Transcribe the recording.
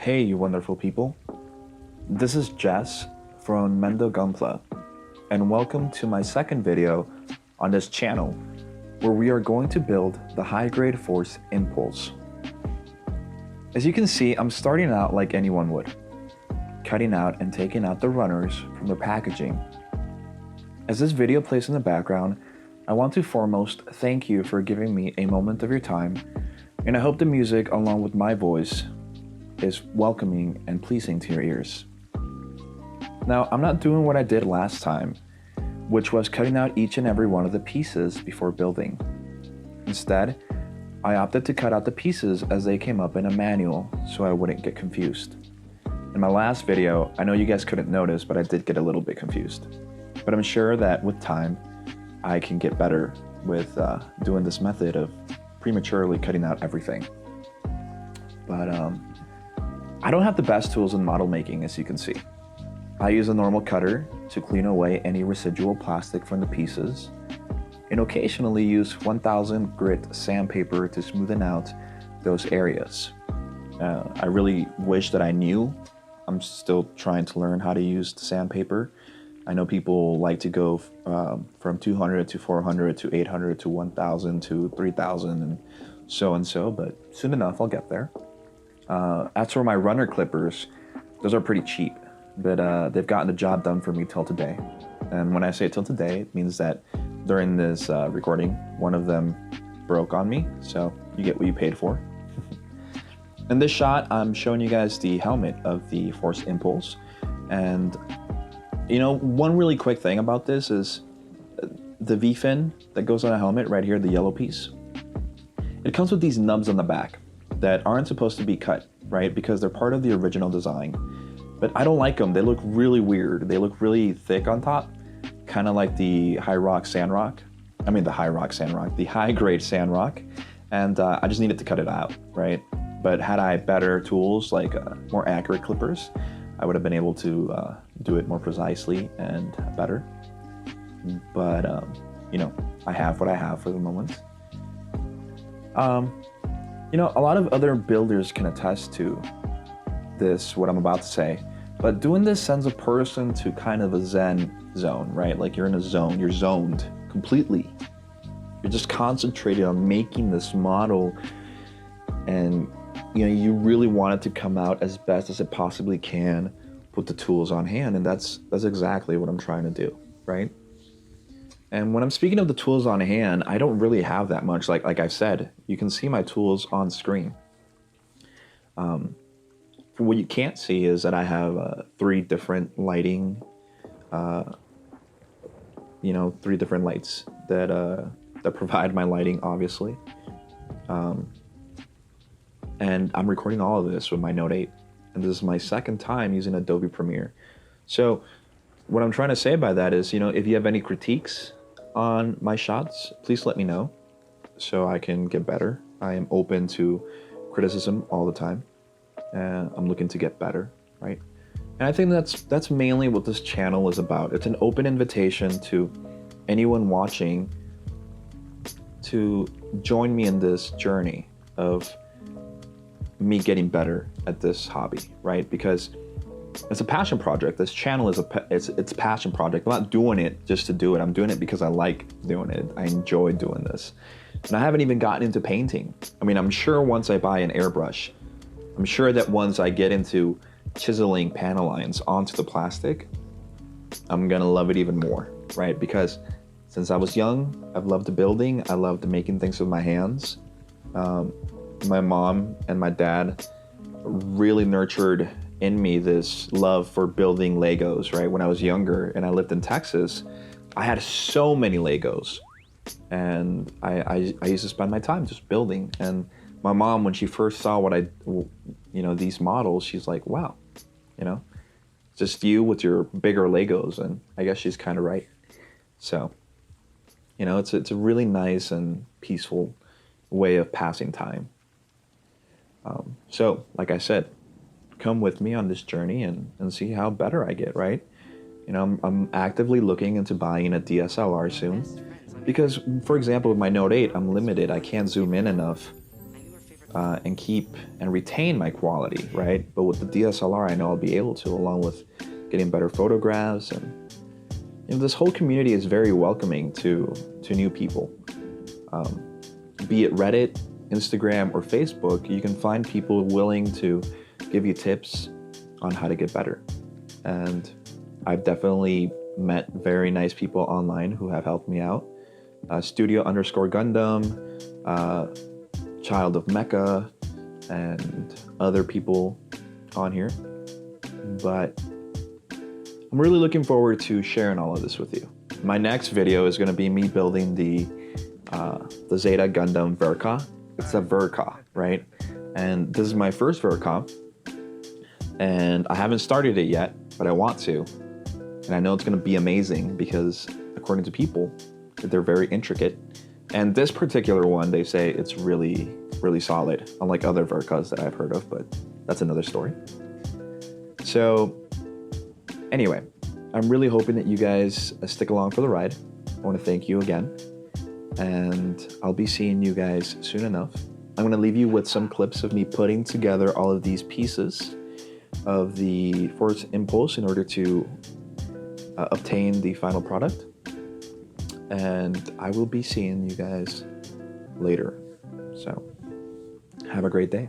Hey, you wonderful people. This is Jess from Gunpla, and welcome to my second video on this channel where we are going to build the high-grade force impulse. As you can see, I'm starting out like anyone would, cutting out and taking out the runners from their packaging. As this video plays in the background, I want to foremost thank you for giving me a moment of your time, and I hope the music along with my voice is welcoming and pleasing to your ears. Now, I'm not doing what I did last time, which was cutting out each and every one of the pieces before building. Instead, I opted to cut out the pieces as they came up in a manual so I wouldn't get confused. In my last video, I know you guys couldn't notice, but I did get a little bit confused. But I'm sure that with time, I can get better with doing this method of prematurely cutting out everything. But I don't have the best tools in model making, as you can see. I use a normal cutter to clean away any residual plastic from the pieces, and occasionally use 1000 grit sandpaper to smoothen out those areas. I really wish that I knew. I'm still trying to learn how to use the sandpaper. I know people like to go from 200 to 400 to 800 to 1000 to 3000 and so, but soon enough I'll get there. As for my runner clippers, those are pretty cheap, but they've gotten the job done for me till today. And when I say till today, it means that during this recording, one of them broke on me, so you get what you paid for. In this shot, I'm showing you guys the helmet of the Force Impulse, and you know, one really quick thing about this is the V-fin that goes on a helmet right here, the yellow piece. It comes with these nubs on the back that aren't supposed to be cut, right? Because they're part of the original design. But I don't like them. They look really weird. They look really thick on top, kind of like the the high-grade sand rock. And I just needed to cut it out, right? But had I better tools, like more accurate clippers, I would have been able to do it more precisely and better. But, you know, I have what I have for the moment. You know, a lot of other builders can attest to this, what I'm about to say, but doing this sends a person to kind of a Zen zone, right? Like you're in a zone, you're zoned completely. You're just concentrated on making this model, and you know, you really want it to come out as best as it possibly can with the tools on hand, and that's exactly what I'm trying to do, right? And when I'm speaking of the tools on hand, I don't really have that much. Like I said, you can see my tools on screen. What you can't see is that I have 3 different lighting, you know, 3 different lights that provide my lighting, obviously. And I'm recording all of this with my Note 8. And this is my second time using Adobe Premiere. So what I'm trying to say by that is, you know, if you have any critiques on my shots, please let me know so I can get better. I am open to criticism all the time. I'm looking to get better, right? And I think that's mainly what this channel is about. It's an open invitation to anyone watching to join me in this journey of me getting better at this hobby, right? Because it's a passion project. This channel is it's a passion project. I'm not doing it just to do it. I'm doing it because I like doing it. I enjoy doing this. And I haven't even gotten into painting. I mean, I'm sure once I buy an airbrush, I'm sure that once I get into chiseling panel lines onto the plastic, I'm gonna love it even more, right? Because since I was young, I've loved building. I loved making things with my hands. My mom and my dad really nurtured in me this love for building Legos, right? When I was younger and I lived in Texas, I had so many Legos, and I used to spend my time just building. And my mom, when she first saw what these models, she's like, wow, you know, just you with your bigger Legos. And I guess she's kind of right. So, you know, it's a really nice and peaceful way of passing time. So, like I said, come with me on this journey and see how better I get, right? You know, I'm actively looking into buying a DSLR soon because, for example, with my Note 8, I'm limited. I can't zoom in enough and keep and retain my quality, right? But with the DSLR, I know I'll be able to, along with getting better photographs. And this whole community is very welcoming to new people. Be it Reddit, Instagram, or Facebook, you can find people willing to give you tips on how to get better. And I've definitely met very nice people online who have helped me out. Studio_Gundam, Child of Mecha, and other people on here. But I'm really looking forward to sharing all of this with you. My next video is going to be me building the Zeta Gundam Verka. It's a Verka, right? And this is my first Verka, and I haven't started it yet, but I want to. And I know it's going to be amazing because, according to people, they're very intricate. And this particular one, they say it's really, really solid, unlike other Verkas that I've heard of, but that's another story. So anyway, I'm really hoping that you guys stick along for the ride. I want to thank you again, and I'll be seeing you guys soon enough. I'm going to leave you with some clips of me putting together all of these pieces of the Force Impulse in order to obtain the final product. And I will be seeing you guys later. So have a great day.